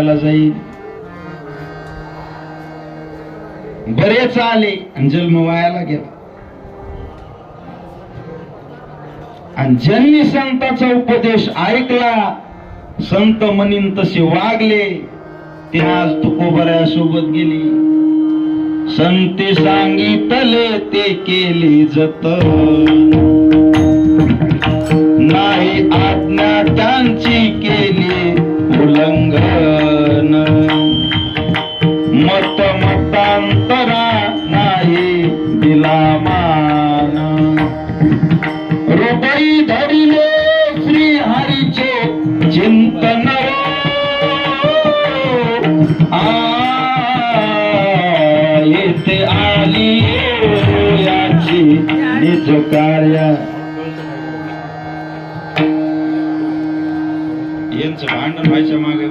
जन्माला जाईल. बरेच आले आणि जन्म वायाला गेला. आणि ज्यांनी संतांचा उपदेश ऐकला, संत म्हणीन तसे वागले, ते आज तुकोबऱ्यासोबत गेली. संते सांगितले ते केले जत, नाही आज्ञा त्यांची केली उल्लंघन. मत मतांतरा नाही दिला मान, हृदयी धरिले श्री हरीचे चिंतन. येथे आली याची निज कार्य. यांचं भांडण व्हायच्या मागे